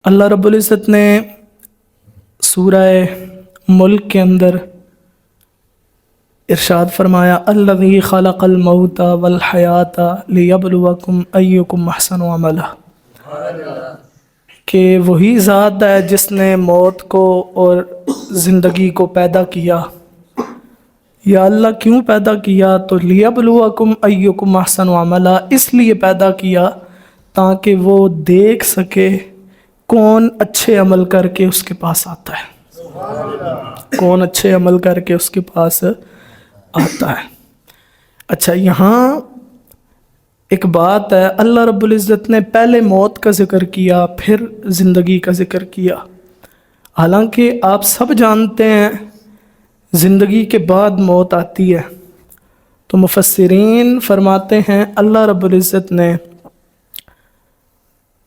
اللہ رب العزت نے سورہ ملک کے اندر ارشاد فرمایا الذی خلق الموت والحیات لیبلوکم ایکم احسن عملا، کہ وہی ذات ہے جس نے موت کو اور زندگی کو پیدا کیا۔ یا اللہ کیوں پیدا کیا؟ تو لیبلوکم ایکم احسن عملا، اس لیے پیدا کیا تاکہ وہ دیکھ سکے کون اچھے عمل کر کے اس کے پاس آتا ہے، کون اچھے عمل کر کے اس کے پاس آتا ہے۔ اچھا، یہاں ایک بات ہے، اللہ رب العزت نے پہلے موت کا ذکر کیا پھر زندگی کا ذکر کیا، حالانکہ آپ سب جانتے ہیں زندگی کے بعد موت آتی ہے۔ تو مفسرین فرماتے ہیں اللہ رب العزت نے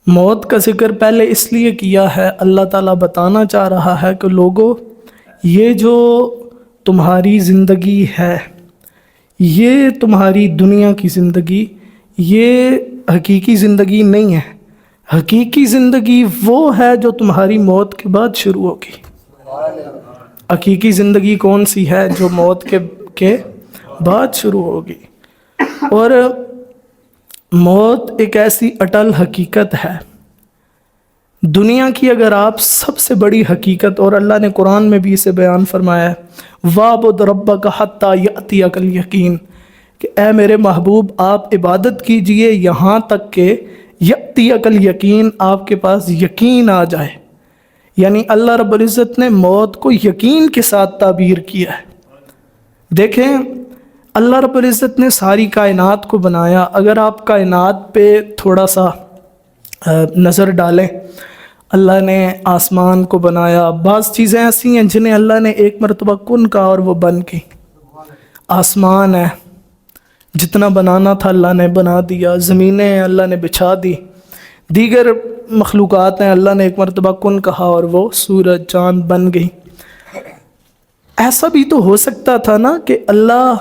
موت کا ذکر پہلے اس لیے کیا ہے، اللہ تعالیٰ بتانا چاہ رہا ہے کہ لوگو، یہ جو تمہاری زندگی ہے، یہ تمہاری دنیا کی زندگی، یہ حقیقی زندگی نہیں ہے۔ حقیقی زندگی وہ ہے جو تمہاری موت کے بعد شروع ہوگی۔ حقیقی زندگی کون سی ہے؟ جو موت کے بعد شروع ہوگی۔ اور موت ایک ایسی اٹل حقیقت ہے دنیا کی، اگر آپ سب سے بڑی حقیقت، اور اللہ نے قرآن میں بھی اسے بیان فرمایا ہے، وَاعْبُدْ رَبَّكَ حَتَّى يَأْتِيَكَ الْيَقِينُ، کہ اے میرے محبوب آپ عبادت کیجئے یہاں تک کہ یأتیک الیقین، آپ کے پاس یقین آ جائے۔ یعنی اللہ رب العزت نے موت کو یقین کے ساتھ تعبیر کیا ہے۔ دیکھیں، اللہ رب العزت نے ساری کائنات کو بنایا۔ اگر آپ کائنات پہ تھوڑا سا نظر ڈالیں، اللہ نے آسمان کو بنایا، بعض چیزیں ایسی ہیں جنہیں اللہ نے ایک مرتبہ کن کہا اور وہ بن گئی۔ آسمان ہے، جتنا بنانا تھا اللہ نے بنا دیا، زمینیں ہیں اللہ نے بچھا دی، دیگر مخلوقات ہیں اللہ نے ایک مرتبہ کن کہا اور وہ سورج چاند بن گئی۔ ایسا بھی تو ہو سکتا تھا نا کہ اللہ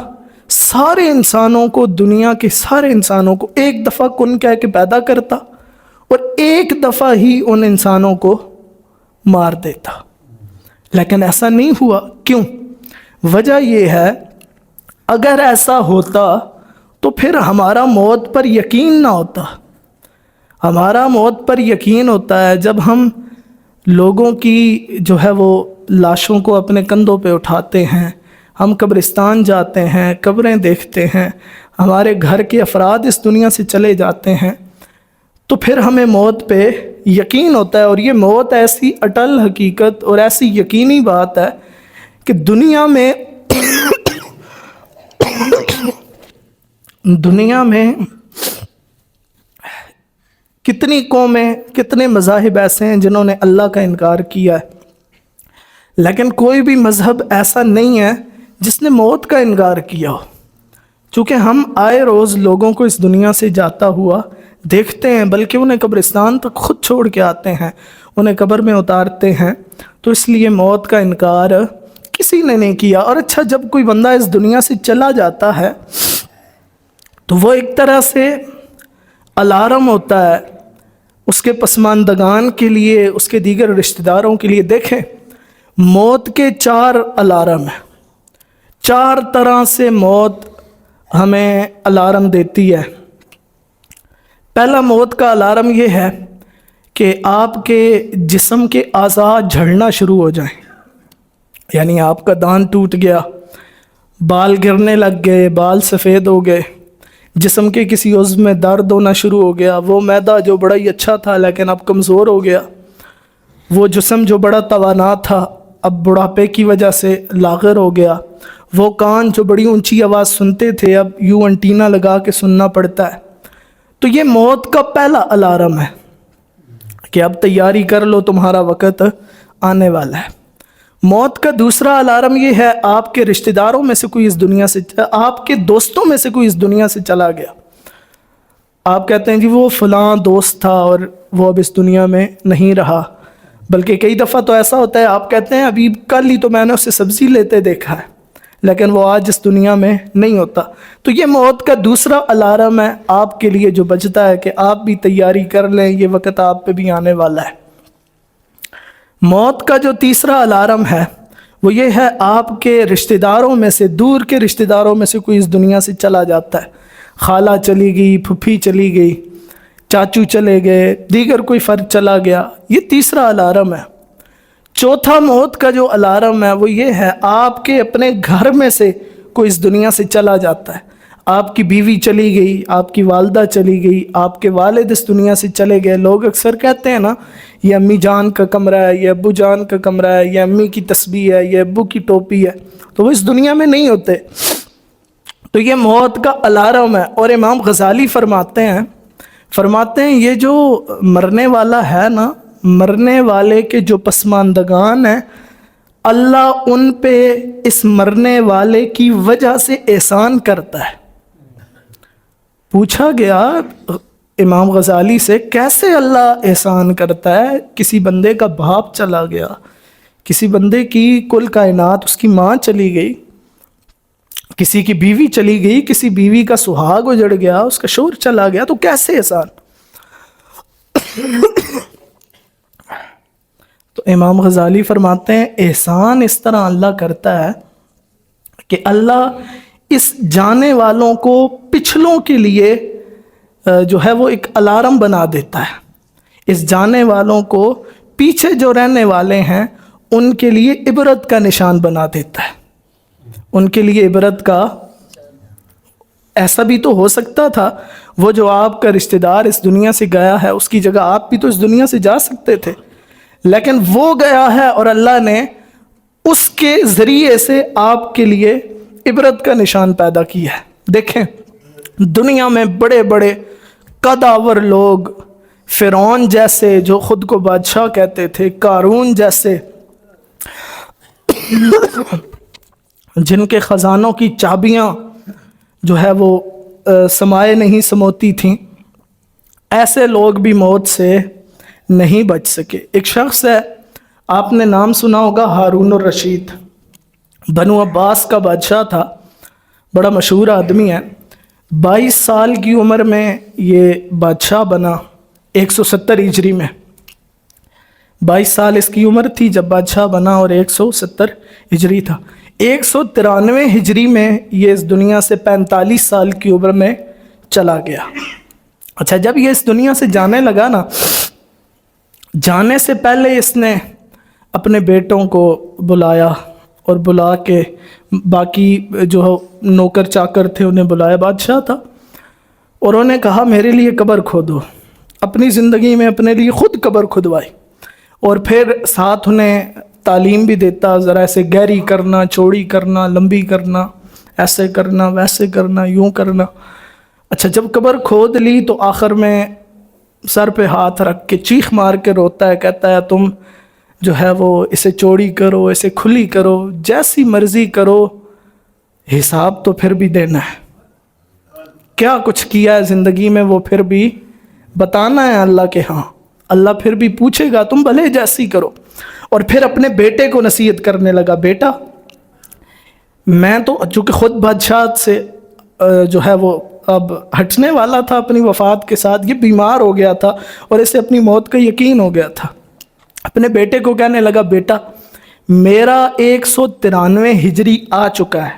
سارے انسانوں کو، دنیا کے سارے انسانوں کو ایک دفعہ کن کہہ کے پیدا کرتا اور ایک دفعہ ہی ان انسانوں کو مار دیتا، لیکن ایسا نہیں ہوا۔ کیوں؟ وجہ یہ ہے، اگر ایسا ہوتا تو پھر ہمارا موت پر یقین نہ ہوتا۔ ہمارا موت پر یقین ہوتا ہے جب ہم لوگوں کی جو ہے وہ لاشوں کو اپنے کندھوں پہ اٹھاتے ہیں، ہم قبرستان جاتے ہیں، قبریں دیکھتے ہیں، ہمارے گھر کے افراد اس دنیا سے چلے جاتے ہیں، تو پھر ہمیں موت پہ یقین ہوتا ہے۔ اور یہ موت ایسی اٹل حقیقت اور ایسی یقینی بات ہے کہ دنیا میں کتنی قومیں، کتنے مذاہب ایسے ہیں جنہوں نے اللہ کا انکار کیا ہے، لیکن کوئی بھی مذہب ایسا نہیں ہے جس نے موت کا انکار کیا ہو۔ چونکہ ہم آئے روز لوگوں کو اس دنیا سے جاتا ہوا دیکھتے ہیں، بلکہ انہیں قبرستان تک خود چھوڑ کے آتے ہیں، انہیں قبر میں اتارتے ہیں، تو اس لیے موت کا انکار کسی نے نہیں کیا۔ اور اچھا، جب کوئی بندہ اس دنیا سے چلا جاتا ہے تو وہ ایک طرح سے الارم ہوتا ہے اس کے پسماندگان کے لیے، اس کے دیگر رشتہ داروں کے لیے۔ دیکھیں، موت کے 4 الارم ہیں، 4 طرح سے موت ہمیں الارم دیتی ہے۔ پہلا موت کا الارم یہ ہے کہ آپ کے جسم کے اعضاء جھڑنا شروع ہو جائیں، یعنی آپ کا دانت ٹوٹ گیا، بال گرنے لگ گئے، بال سفید ہو گئے، جسم کے کسی عضو میں درد ہونا شروع ہو گیا، وہ معدہ جو بڑا ہی اچھا تھا لیکن اب کمزور ہو گیا، وہ جسم جو بڑا توانا تھا اب بڑھاپے کی وجہ سے لاغر ہو گیا، وہ کان جو بڑی اونچی آواز سنتے تھے اب یوں انٹینا لگا کے سننا پڑتا ہے۔ تو یہ موت کا پہلا الارم ہے کہ اب تیاری کر لو، تمہارا وقت آنے والا ہے۔ موت کا دوسرا الارم یہ ہے، آپ کے رشتہ داروں میں سے کوئی اس دنیا سے، آپ کے دوستوں میں سے کوئی اس دنیا سے چلا گیا۔ آپ کہتے ہیں جی وہ فلاں دوست تھا اور وہ اب اس دنیا میں نہیں رہا، بلکہ کئی دفعہ تو ایسا ہوتا ہے آپ کہتے ہیں ابھی کل ہی تو میں نے اسے سبزی لیتے دیکھا ہے، لیکن وہ آج اس دنیا میں نہیں ہوتا۔ تو یہ موت کا دوسرا الارم ہے آپ کے لیے جو بجتا ہے کہ آپ بھی تیاری کر لیں، یہ وقت آپ پہ بھی آنے والا ہے۔ موت کا جو تیسرا الارم ہے وہ یہ ہے، آپ کے رشتہ داروں میں سے، دور کے رشتہ داروں میں سے کوئی اس دنیا سے چلا جاتا ہے، خالہ چلی گئی، پھوپھی چلی گئی، چاچو چلے گئے، دیگر کوئی فرد چلا گیا، یہ تیسرا الارم ہے۔ چوتھا موت کا جو الارم ہے وہ یہ ہے، آپ کے اپنے گھر میں سے کوئی اس دنیا سے چلا جاتا ہے، آپ کی بیوی چلی گئی، آپ کی والدہ چلی گئی، آپ کے والد اس دنیا سے چلے گئے۔ لوگ اکثر کہتے ہیں نا، یہ امی جان کا کمرہ ہے، یہ ابو جان کا کمرہ ہے، یہ امی کی تسبیح ہے، یہ ابو کی ٹوپی ہے، تو وہ اس دنیا میں نہیں ہوتے، تو یہ موت کا الارم ہے۔ اور امام غزالی فرماتے ہیں یہ جو مرنے والا ہے نا، مرنے والے کے جو پسماندگان ہیں، اللہ ان پہ اس مرنے والے کی وجہ سے احسان کرتا ہے۔ پوچھا گیا امام غزالی سے، کیسے اللہ احسان کرتا ہے؟ کسی بندے کا باپ چلا گیا، کسی بندے کی کل کائنات، اس کی ماں چلی گئی، کسی کی بیوی چلی گئی، کسی بیوی کا سہاگ اجڑ گیا، اس کا شوہر چلا گیا، تو کیسے احسان؟ تو امام غزالی فرماتے ہیں احسان اس طرح اللہ کرتا ہے کہ اللہ اس جانے والوں کو پچھلوں کے لیے جو ہے وہ ایک الارم بنا دیتا ہے، اس جانے والوں کو پیچھے جو رہنے والے ہیں ان کے لیے عبرت کا نشان بنا دیتا ہے، ان کے لیے عبرت کا۔ ایسا بھی تو ہو سکتا تھا، وہ جو آپ کا رشتہ دار اس دنیا سے گیا ہے، اس کی جگہ آپ بھی تو اس دنیا سے جا سکتے تھے، لیکن وہ گیا ہے اور اللہ نے اس کے ذریعے سے آپ کے لیے عبرت کا نشان پیدا کیا ہے۔ دیکھیں دنیا میں بڑے بڑے قداور لوگ، فرعون جیسے جو خود کو بادشاہ کہتے تھے، قارون جیسے جن کے خزانوں کی چابیاں جو ہے وہ سمائے نہیں سموتی تھیں، ایسے لوگ بھی موت سے نہیں بچ سکے۔ ایک شخص ہے، آپ نے نام سنا ہوگا، ہارون الرشید، بنو عباس کا بادشاہ تھا، بڑا مشہور آدمی ہے۔ 22 سال کی عمر میں یہ بادشاہ بنا، 170 ہجری میں 22 سال اس کی عمر تھی جب بادشاہ بنا، اور 170 ہجری تھا۔ 193 ہجری میں یہ اس دنیا سے 45 سال کی عمر میں چلا گیا۔ اچھا، جب یہ اس دنیا سے جانے لگا نا، جانے سے پہلے اس نے اپنے بیٹوں کو بلایا، اور بلا کے باقی جو نوکر چاکر تھے انہیں بلایا، بادشاہ تھا، اور انہوں نے کہا میرے لیے قبر کھودو۔ اپنی زندگی میں اپنے لیے خود قبر کھدوائی، اور پھر ساتھ انہیں تعلیم بھی دیتا، ذرا ایسے گہری کرنا، چوڑی کرنا، لمبی کرنا، ایسے کرنا، ویسے کرنا، یوں کرنا۔ اچھا، جب قبر کھود لی تو آخر میں سر پہ ہاتھ رکھ کے چیخ مار کے روتا ہے، کہتا ہے تم جو ہے وہ اسے چوڑی کرو، اسے کھلی کرو، جیسی مرضی کرو، حساب تو پھر بھی دینا ہے۔ کیا کچھ کیا ہے زندگی میں وہ پھر بھی بتانا ہے اللہ کے ہاں، اللہ پھر بھی پوچھے گا، تم بھلے جیسی کرو۔ اور پھر اپنے بیٹے کو نصیحت کرنے لگا، بیٹا میں تو چونکہ خود بادشاہ سے جو ہے وہ اب ہٹنے والا تھا اپنی وفات کے ساتھ، یہ بیمار ہو گیا تھا اور اسے اپنی موت کا یقین ہو گیا تھا، اپنے بیٹے کو کہنے لگا بیٹا میرا 193 ہجری آ چکا ہے،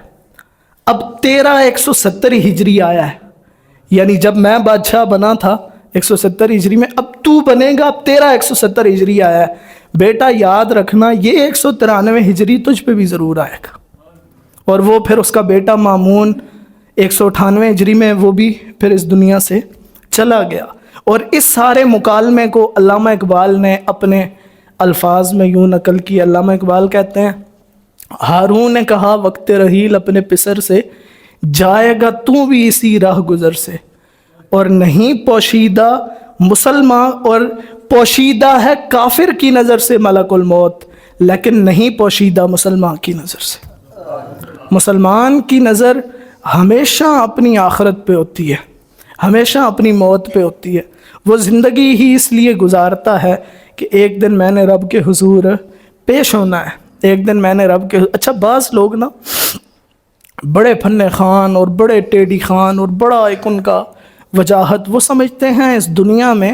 اب تیرا 170 ہجری آیا ہے، یعنی جب میں بادشاہ بنا تھا 170 ہجری میں، اب تو بنے گا، اب تیرا 170 ہجری آیا ہے، بیٹا یاد رکھنا یہ 193 ہجری تجھ پہ بھی ضرور آئے گا۔ اور وہ پھر اس کا بیٹا مامون 198 ہجری میں وہ بھی پھر اس دنیا سے چلا گیا۔ اور اس سارے مکالمے کو علامہ اقبال نے اپنے الفاظ میں یوں نقل کی۔ علامہ اقبال کہتے ہیں ہارون نے کہا وقت رحیل اپنے پسر سے، جائے گا تو بھی اسی راہ گزر سے، اور نہیں پوشیدہ مسلمان، اور پوشیدہ ہے کافر کی نظر سے ملک الموت، لیکن نہیں پوشیدہ مسلمان کی نظر سے۔ مسلمان کی نظر ہمیشہ اپنی آخرت پہ ہوتی ہے، ہمیشہ اپنی موت پہ ہوتی ہے۔ وہ زندگی ہی اس لیے گزارتا ہے کہ ایک دن میں نے رب کے حضور پیش ہونا ہے، ایک دن میں نے رب کے اچھا بعض لوگ نا بڑے فن خان اور بڑے ٹیڈی خان اور بڑا ایک ان کا وجاہت، وہ سمجھتے ہیں اس دنیا میں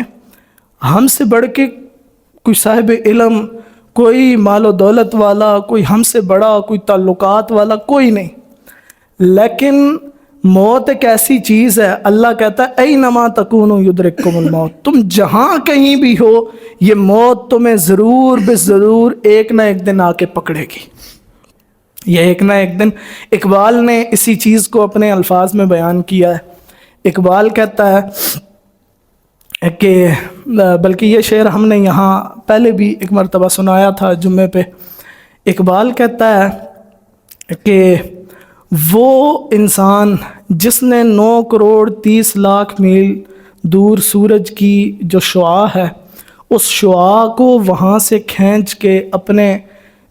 ہم سے بڑھ کے کوئی صاحب علم، کوئی مال و دولت والا، کوئی ہم سے بڑا، کوئی تعلقات والا، کوئی نہیں. لیکن موت ایک ایسی چیز ہے، اللہ کہتا ہے اینما تکونوا یدرککم الموت، تم جہاں کہیں بھی ہو یہ موت تمہیں ضرور بے ضرور ایک نہ ایک دن آ کے پکڑے گی. یہ ایک نہ ایک دن، اقبال نے اسی چیز کو اپنے الفاظ میں بیان کیا ہے. اقبال کہتا ہے کہ بلکہ یہ شعر ہم نے یہاں پہلے بھی ایک مرتبہ سنایا تھا جمعے پہ. اقبال کہتا ہے کہ وہ انسان جس نے 9,30,00,000 میل دور سورج کی جو شعاع ہے اس شعاع کو وہاں سے کھینچ کے اپنے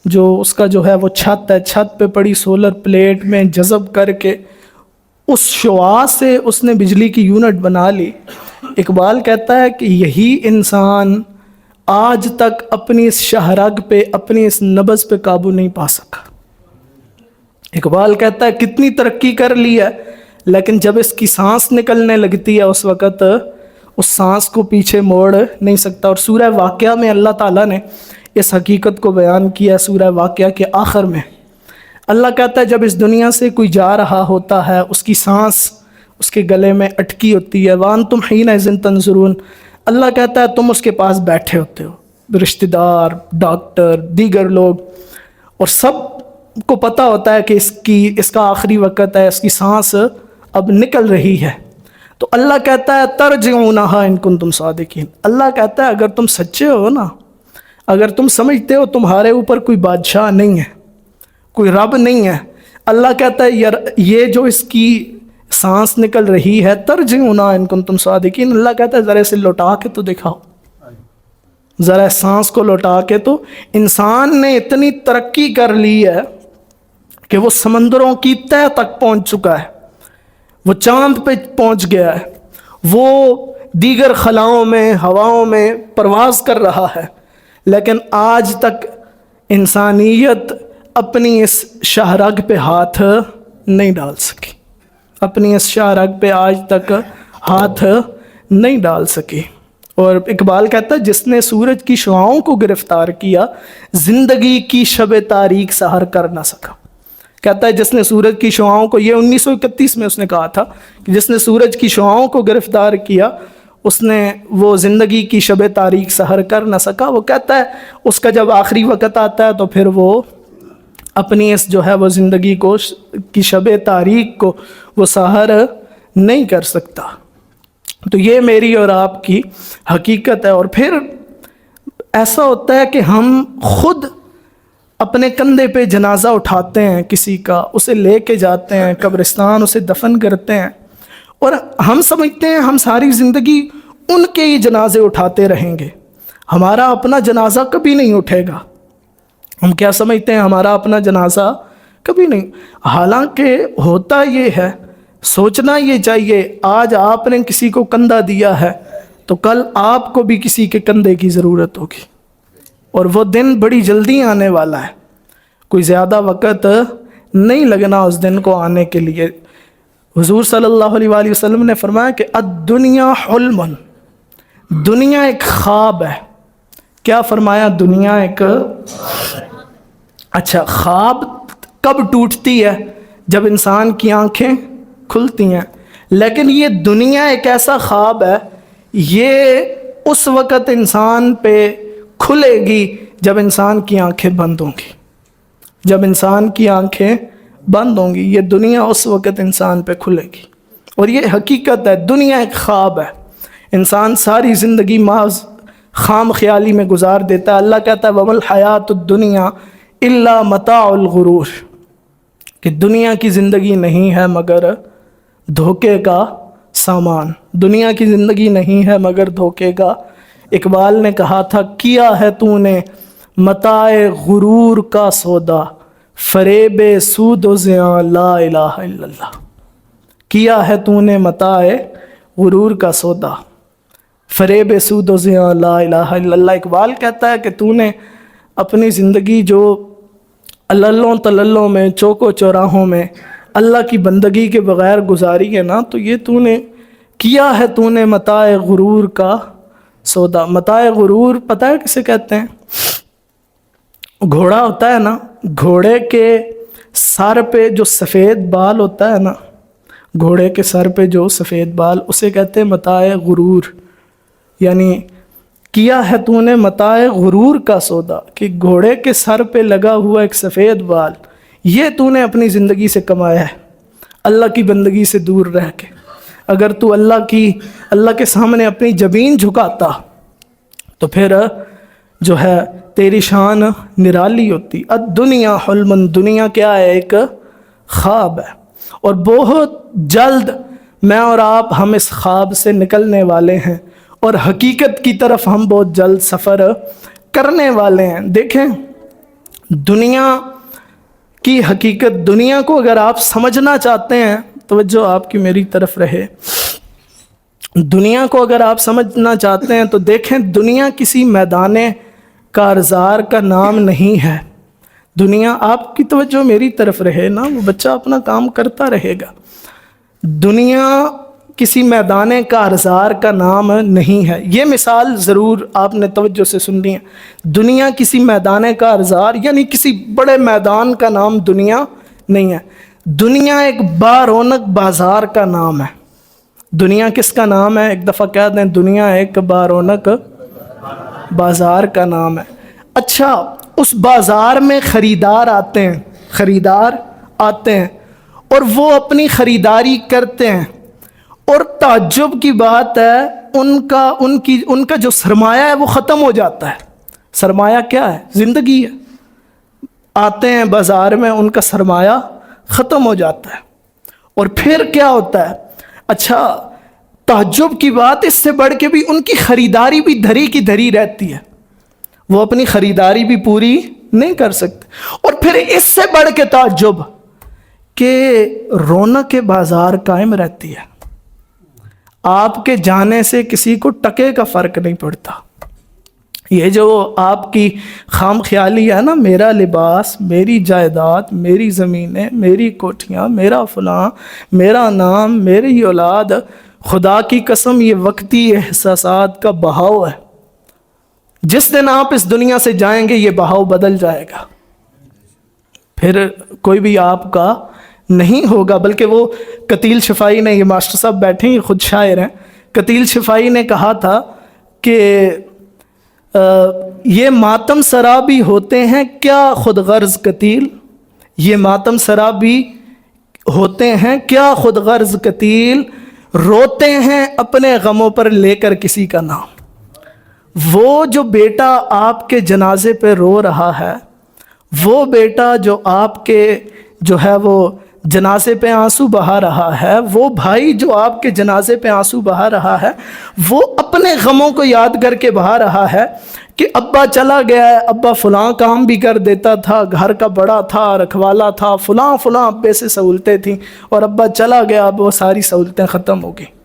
جو اس کا جو ہے وہ چھت ہے، چھت پہ پڑی سولر پلیٹ میں جذب کر کے اس شعاع سے اس نے بجلی کی یونٹ بنا لی. اقبال کہتا ہے کہ یہی انسان آج تک اپنی اس شہرگ پہ، اپنی اس نبض پہ قابو نہیں پا سکا. اقبال کہتا ہے کتنی ترقی کر لی ہے لیکن جب اس کی سانس نکلنے لگتی ہے اس وقت اس سانس کو پیچھے موڑ نہیں سکتا. اور سورہ واقعہ میں اللہ تعالیٰ نے اس حقیقت کو بیان کیا. سورہ واقعہ کے آخر میں اللہ کہتا ہے جب اس دنیا سے کوئی جا رہا ہوتا ہے اس کی سانس اس کے گلے میں اٹکی ہوتی ہے، وَأَنْتُمْ حِينَئِذٍ تَنظُرُونَ، اللہ کہتا ہے تم اس کے پاس بیٹھے ہوتے ہو، رشتہ دار، ڈاکٹر، دیگر لوگ، اور سب کو پتہ ہوتا ہے کہ اس کا آخری وقت ہے، اس کی سانس اب نکل رہی ہے. تو اللہ کہتا ہے ترجعونہا ان کنتم صادقین، اللہ کہتا ہے اگر تم سچے ہو نا، اگر تم سمجھتے ہو تمہارے اوپر کوئی بادشاہ نہیں ہے، کوئی رب نہیں ہے، اللہ کہتا ہے یار یہ جو اس کی سانس نکل رہی ہے ترجعونہا ان کنتم صادقین، اللہ کہتا ہے ذرا اسے لوٹا کے تو دکھاؤ، ذرا سانس کو لوٹا کے. تو انسان نے اتنی ترقی کر لی ہے کہ وہ سمندروں کی تہہ تک پہنچ چکا ہے، وہ چاند پہ پہنچ گیا ہے، وہ دیگر خلاؤں میں، ہواؤں میں پرواز کر رہا ہے، لیکن آج تک انسانیت اپنی اس شاہراگ پہ ہاتھ نہیں ڈال سکی، اپنی اس شاہراگ پہ آج تک ہاتھ نہیں ڈال سکی. اور اقبال کہتا ہے جس نے سورج کی شعاؤں کو گرفتار کیا زندگی کی شب تاریک سحر کر نہ سکا. کہتا ہے جس نے سورج کی شعاؤں کو، یہ 1931 میں اس نے کہا تھا کہ جس نے سورج کی شعاؤں کو گرفتار کیا اس نے وہ زندگی کی شب تاریک سحر کر نہ سکا. وہ کہتا ہے اس کا جب آخری وقت آتا ہے تو پھر وہ اپنی اس جو ہے وہ زندگی کو کی شب تاریک کو وہ سحر نہیں کر سکتا. تو یہ میری اور آپ کی حقیقت ہے. اور پھر ایسا ہوتا ہے کہ ہم خود اپنے کندھے پہ جنازہ اٹھاتے ہیں کسی کا، اسے لے کے جاتے ہیں قبرستان، اسے دفن کرتے ہیں، اور ہم سمجھتے ہیں ہم ساری زندگی ان کے ہی جنازے اٹھاتے رہیں گے، ہمارا اپنا جنازہ کبھی نہیں اٹھے گا. ہم کیا سمجھتے ہیں ہمارا اپنا جنازہ کبھی نہیں. حالانکہ ہوتا یہ ہے، سوچنا یہ چاہیے آج آپ نے کسی کو کندھا دیا ہے تو کل آپ کو بھی کسی کے کندھے کی ضرورت ہوگی، اور وہ دن بڑی جلدی آنے والا ہے، کوئی زیادہ وقت نہیں لگنا اس دن کو آنے کے لیے. حضور صلی اللہ علیہ وآلہ وسلم نے فرمایا کہ الدنیا حلم، دنیا ایک خواب ہے. کیا فرمایا؟ دنیا ایک اچھا خواب کب ٹوٹتی ہے؟ جب انسان کی آنکھیں کھلتی ہیں. لیکن یہ دنیا ایک ایسا خواب ہے، یہ اس وقت انسان پہ کھلے گی جب انسان کی آنکھیں بند ہوں گی، جب انسان کی آنکھیں بند ہوں گی یہ دنیا اس وقت انسان پہ کھلے گی. اور یہ حقیقت ہے، دنیا ایک خواب ہے، انسان ساری زندگی محض خام خیالی میں گزار دیتا ہے. اللہ کہتا ہے وَمَا الْحَيَاةُ الدُّنْيَا إِلَّا مَتَاعُ الْغُرُورِ، کہ دنیا کی زندگی نہیں ہے مگر دھوکے کا سامان، دنیا کی زندگی نہیں ہے مگر دھوکے کا. اقبال نے کہا تھا کیا ہے تو نے متاع غرور کا سودا، فریب سود و زیاں لا الہ الا اللہ. کیا ہے تو نے متاع غرور کا سودا، فریب سود و زیاں لا الہ الا اللہ. اقبال کہتا ہے کہ تو نے اپنی زندگی جو اللوں تللوں میں، چوکو چوراہوں میں اللہ کی بندگی کے بغیر گزاری ہے نا، تو یہ تو نے کیا ہے تو نے متاع غرور کا سودا. متاع غرور پتہ ہے کسے کہتے ہیں؟ گھوڑا ہوتا ہے نا، گھوڑے کے سر پہ جو سفید بال ہوتا ہے نا، گھوڑے کے سر پہ جو سفید بال، اسے کہتے ہیں متاع غرور، یعنی کیا ہے تو نے متاع غرور کا سودا، کہ گھوڑے کے سر پہ لگا ہوا ایک سفید بال، یہ تو نے اپنی زندگی سے کمایا ہے اللہ کی بندگی سے دور رہ کے۔ اگر تو اللہ کے سامنے اپنی جبین جھکاتا تو پھر جو ہے تیری شان نرالی ہوتی۔ الدنیا حلم، دنیا کیا ہے؟ ایک خواب ہے، اور بہت جلد میں اور آپ ہم اس خواب سے نکلنے والے ہیں، اور حقیقت کی طرف ہم بہت جلد سفر کرنے والے ہیں۔ دیکھیں دنیا کی حقیقت، دنیا کو اگر آپ سمجھنا چاہتے ہیں، توجہ آپ کی میری طرف رہے، دنیا کو اگر آپ سمجھنا چاہتے ہیں تو دیکھیں دنیا کسی میدان کارزار کا نام نہیں ہے۔ دنیا، آپ کی توجہ میری طرف رہے نا، وہ بچہ اپنا کام کرتا رہے گا۔ دنیا کسی میدان کارزار کا نام نہیں ہے۔ یہ مثال ضرور آپ نے توجہ سے سننی ہے۔ دنیا کسی میدان کارزار یعنی کسی بڑے میدان کا نام دنیا نہیں ہے۔ دنیا ایک بارونق بازار کا نام ہے۔ دنیا کس کا نام ہے؟ ایک دفعہ کہہ دیں، دنیا ایک بارونق بازار کا نام ہے۔ اچھا، اس بازار میں خریدار آتے ہیں، خریدار آتے ہیں اور وہ اپنی خریداری کرتے ہیں، اور تعجب کی بات ہے ان کا جو سرمایہ ہے وہ ختم ہو جاتا ہے۔ سرمایہ کیا ہے؟ زندگی ہے۔ آتے ہیں بازار میں، ان کا سرمایہ ختم ہو جاتا ہے، اور پھر کیا ہوتا ہے؟ اچھا، تعجب کی بات اس سے بڑھ کے بھی ان کی خریداری بھی دھری کی دھری رہتی ہے، وہ اپنی خریداری بھی پوری نہیں کر سکتے۔ اور پھر اس سے بڑھ کے تعجب کہ رونق بازار قائم رہتی ہے، آپ کے جانے سے کسی کو ٹکے کا فرق نہیں پڑتا۔ یہ جو آپ کی خام خیالی ہے نا، میرا لباس، میری جائیداد، میری زمینیں، میری کوٹھیاں، میرا فلاں، میرا نام، میری اولاد، خدا کی قسم یہ وقتی احساسات کا بہاؤ ہے۔ جس دن آپ اس دنیا سے جائیں گے یہ بہاؤ بدل جائے گا، پھر کوئی بھی آپ کا نہیں ہوگا۔ بلکہ وہ قتیل شفائی نے، یہ ماسٹر صاحب بیٹھے ہیں، یہ خود شاعر ہیں، قتیل شفائی نے کہا تھا کہ یہ ماتم سرابی ہوتے ہیں کیا خود غرض قتیل، یہ ماتم سرابی ہوتے ہیں کیا خود غرض قتیل، روتے ہیں اپنے غموں پر لے کر کسی کا نام۔ وہ جو بیٹا آپ کے جنازے پہ رو رہا ہے، وہ بیٹا جو آپ کے جو ہے وہ جنازے پہ آنسو بہا رہا ہے، وہ بھائی جو آپ کے جنازے پہ آنسو بہا رہا ہے، وہ اپنے غموں کو یاد کر کے بہا رہا ہے کہ ابا چلا گیا ہے، ابا فلاں کام بھی کر دیتا تھا، گھر کا بڑا تھا، رکھوالا تھا، فلاں ابے سے سہولتیں تھیں، اور ابا چلا گیا، اب وہ ساری سہولتیں ختم ہو گئیں۔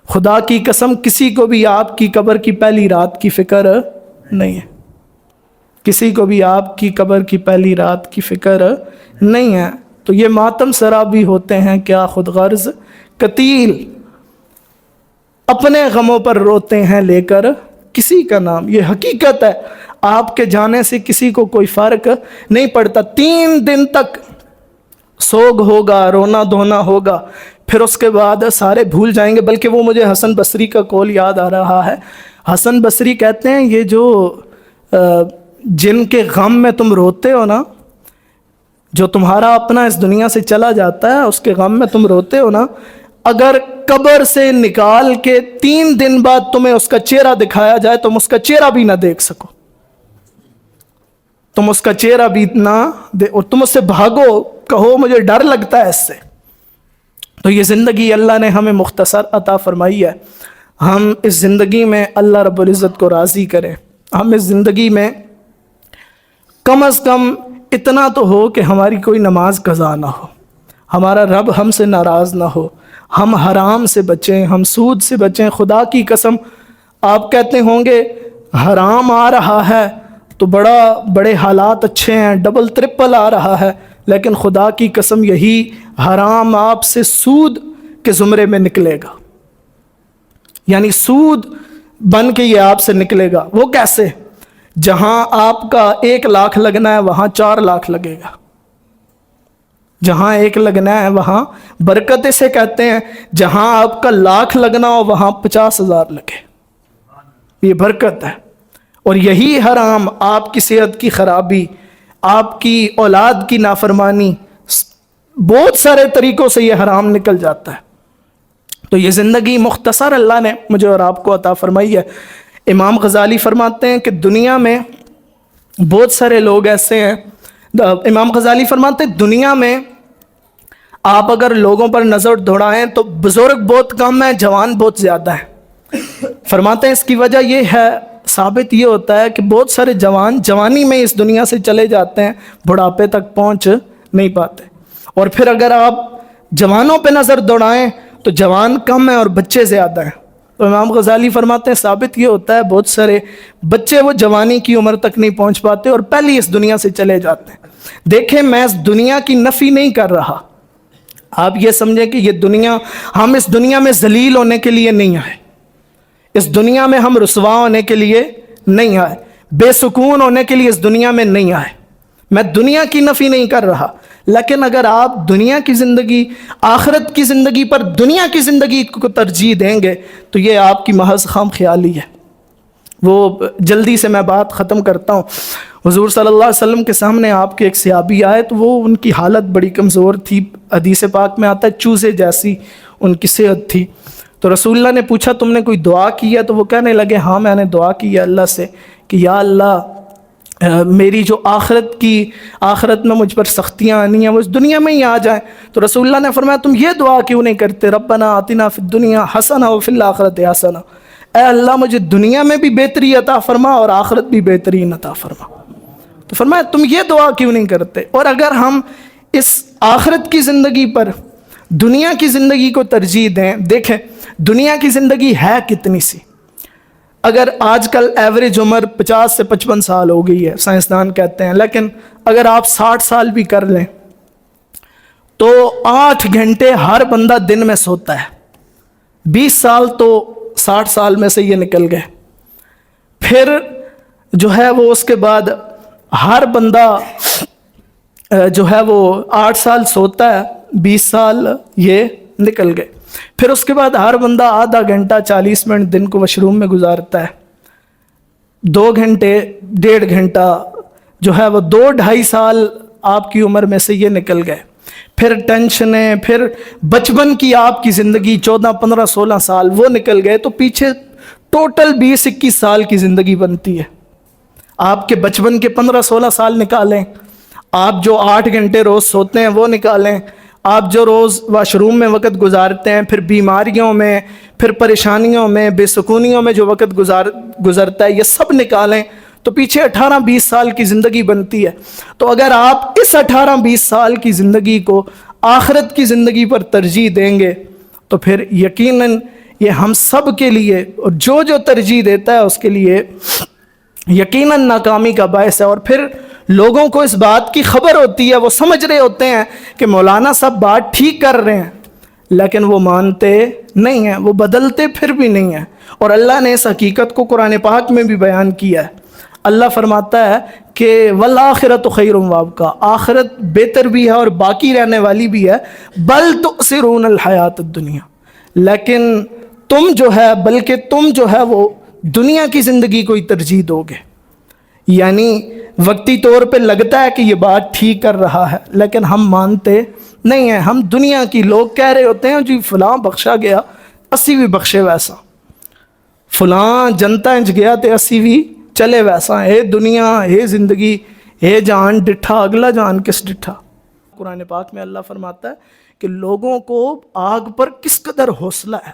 خدا کی قسم کسی کو بھی آپ کی قبر کی پہلی رات کی فکر نہیں ہے، کسی کو بھی آپ کی قبر کی پہلی رات کی فکر نہیں ہے۔ تو یہ ماتم سرابی ہوتے ہیں کیا خود غرض قتیل، اپنے غموں پر روتے ہیں لے کر کسی کا نام۔ یہ حقیقت ہے، آپ کے جانے سے کسی کو کوئی فرق نہیں پڑتا۔ 3 دن تک سوگ ہوگا، رونا دھونا ہوگا، پھر اس کے بعد سارے بھول جائیں گے۔ بلکہ وہ مجھے حسن بصری کا قول یاد آ رہا ہے۔ حسن بصری کہتے ہیں یہ جو جن کے غم میں تم روتے ہو نا، جو تمہارا اپنا اس دنیا سے چلا جاتا ہے اس کے غم میں تم روتے ہو نا، اگر قبر سے نکال کے 3 دن بعد تمہیں اس کا چہرہ دکھایا جائے تم اس کا چہرہ بھی نہ دیکھ سکو، تم اس کا چہرہ بھی نہ اور تم اس سے بھاگو، کہو مجھے ڈر لگتا ہے اس سے۔ تو یہ زندگی اللہ نے ہمیں مختصر عطا فرمائی ہے، ہم اس زندگی میں اللہ رب العزت کو راضی کریں۔ ہم اس زندگی میں کم از کم اتنا تو ہو کہ ہماری کوئی نماز قضا نہ ہو، ہمارا رب ہم سے ناراض نہ ہو، ہم حرام سے بچیں، ہم سود سے بچیں۔ خدا کی قسم آپ کہتے ہوں گے حرام آ رہا ہے تو بڑے حالات اچھے ہیں، ڈبل ٹرپل آ رہا ہے، لیکن خدا کی قسم یہی حرام آپ سے سود کے زمرے میں نکلے گا، یعنی سود بن کے یہ آپ سے نکلے گا۔ وہ کیسے؟ جہاں آپ کا 1 لاکھ لگنا ہے وہاں 4 لاکھ لگے گا. جہاں 1 لگنا ہے وہاں برکت اسے کہتے ہیں. جہاں آپ کا 1,00,000 لگنا ہو وہاں 50,000 لگے. یہ برکت ہے. اور یہی حرام آپ کی صحت کی خرابی، آپ کی اولاد کی نافرمانی، بہت سارے طریقوں سے یہ حرام نکل جاتا ہے. تو یہ زندگی مختصر اللہ نے مجھے اور آپ کو عطا فرمائی ہے. امام غزالی فرماتے ہیں کہ دنیا میں بہت سارے لوگ ایسے ہیں. امام غزالی فرماتے ہیں دنیا میں آپ اگر لوگوں پر نظر دوڑائیں تو بزرگ بہت کم ہیں، جوان بہت زیادہ ہیں. فرماتے ہیں اس کی وجہ یہ ہے، ثابت یہ ہوتا ہے کہ بہت سارے جوان جوانی میں اس دنیا سے چلے جاتے ہیں، بڑھاپے تک پہنچ نہیں پاتے. اور پھر اگر آپ جوانوں پہ نظر دوڑائیں تو جوان کم ہیں اور بچے زیادہ ہیں. تو امام غزالی فرماتے ہیں ثابت یہ ہوتا ہے بہت سارے بچے وہ جوانی کی عمر تک نہیں پہنچ پاتے اور پہلے اس دنیا سے چلے جاتے ہیں. دیکھیں میں اس دنیا کی نفی نہیں کر رہا. آپ یہ سمجھیں کہ یہ دنیا، ہم اس دنیا میں ذلیل ہونے کے لیے نہیں آئے، اس دنیا میں ہم رسوا ہونے کے لیے نہیں آئے، بے سکون ہونے کے لیے اس دنیا میں نہیں آئے. میں دنیا کی نفی نہیں کر رہا، لیکن اگر آپ دنیا کی زندگی آخرت کی زندگی پر دنیا کی زندگی کو ترجیح دیں گے تو یہ آپ کی محض خام خیالی ہے. وہ جلدی سے میں بات ختم کرتا ہوں. حضور صلی اللہ علیہ وسلم کے سامنے آپ کے ایک صحابی آئے تو وہ ان کی حالت بڑی کمزور تھی. حدیث پاک میں آتا ہے چوزے جیسی ان کی صحت تھی. تو رسول اللہ نے پوچھا تم نے کوئی دعا کی ہے؟ تو وہ کہنے لگے ہاں میں نے دعا کی ہے اللہ سے کہ یا اللہ میری جو آخرت میں مجھ پر سختیاں آنی ہیں وہ اس دنیا میں ہی آ جائیں. تو رسول اللہ نے فرمایا تم یہ دعا کیوں نہیں کرتے؟ ربنا آتنا فی الدنیا حسنہ وفی الآخرۃ حسنہ، اے اللہ مجھے دنیا میں بھی بہتری عطا فرما اور آخرت بھی بہترین عطا فرما. تو فرمایا تم یہ دعا کیوں نہیں کرتے؟ اور اگر ہم اس آخرت کی زندگی پر دنیا کی زندگی کو ترجیح دیں، دیکھیں دنیا کی زندگی ہے کتنی سی. اگر آج کل ایوریج عمر 50 سے 55 سال ہو گئی ہے سائنسدان کہتے ہیں، لیکن اگر آپ 60 سال بھی کر لیں تو 8 گھنٹے ہر بندہ دن میں سوتا ہے. 20 سال تو 60 سال میں سے یہ نکل گئے. پھر جو ہے وہ اس کے بعد ہر بندہ جو ہے وہ 8 سال سوتا ہے، 20 سال یہ نکل گئے. پھر اس کے بعد ہر بندہ آدھا گھنٹہ 40 منٹ دن کو واش روم میں گزارتا ہے. 2 گھنٹے 1.5 گھنٹہ جو ہے وہ 2-2.5 سال آپ کی عمر میں سے یہ نکل گئے. پھر ٹینشنیں، پھر بچپن کی آپ کی زندگی 14 15 16 سال وہ نکل گئے. تو پیچھے ٹوٹل 20-21 سال کی زندگی بنتی ہے. آپ کے بچپن کے 15-16 سال نکالیں، آپ جو 8 گھنٹے روز سوتے ہیں وہ نکالیں، آپ جو روز واش روم میں وقت گزارتے ہیں، پھر بیماریوں میں، پھر پریشانیوں میں، بے سکونیوں میں جو وقت گزرتا ہے، یہ سب نکالیں تو پیچھے 18-20 سال کی زندگی بنتی ہے. تو اگر آپ اس 18-20 سال کی زندگی کو آخرت کی زندگی پر ترجیح دیں گے تو پھر یقیناً یہ ہم سب کے لیے، اور جو ترجیح دیتا ہے اس کے لیے یقیناً ناکامی کا باعث ہے. اور پھر لوگوں کو اس بات کی خبر ہوتی ہے، وہ سمجھ رہے ہوتے ہیں کہ مولانا صاحب بات ٹھیک کر رہے ہیں، لیکن وہ مانتے نہیں ہیں، وہ بدلتے پھر بھی نہیں ہیں. اور اللہ نے اس حقیقت کو قرآن پاک میں بھی بیان کیا ہے. اللہ فرماتا ہے کہ والآخرۃ خیر وابقیٰ، آخرت بہتر بھی ہے اور باقی رہنے والی بھی ہے. بل تؤثرون الحیات الدنیا، لیکن بلکہ تم جو ہے وہ دنیا کی زندگی کو ہی ترجیح دو گے. یعنی وقتی طور پہ لگتا ہے کہ یہ بات ٹھیک کر رہا ہے، لیکن ہم مانتے نہیں ہیں. ہم دنیا کی، لوگ کہہ رہے ہوتے ہیں جی فلاں بخشا گیا اسی بھی بخشے ویسا، فلاں جنتا انج گیا تے اسی بھی چلے ویسا. اے دنیا، اے زندگی، اے جان ڈٹھا اگلا جان کس ڈٹھا. قرآن پاک میں اللہ فرماتا ہے کہ لوگوں کو آگ پر کس قدر حوصلہ ہے،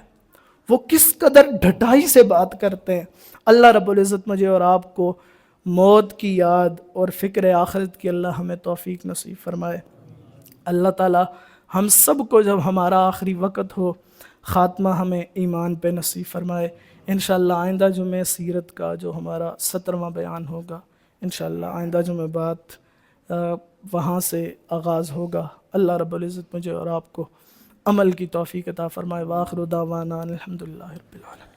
وہ کس قدر ڈھٹائی سے بات کرتے ہیں. اللہ رب العزت مجھے اور آپ کو موت کی یاد اور فکر آخرت کی اللہ ہمیں توفیق نصیب فرمائے. اللہ تعالی ہم سب کو جب ہمارا آخری وقت ہو خاتمہ ہمیں ایمان پہ نصیب فرمائے. انشاءاللہ آئندہ جمعہ سیرت کا جو ہمارا 17واں بیان ہوگا، انشاءاللہ آئندہ جمعہ بات وہاں سے آغاز ہوگا. اللہ رب العزت مجھے اور آپ کو عمل کی توفیق عطا فرمائے. وآخر دعوانا الحمدللہ رب العالمین.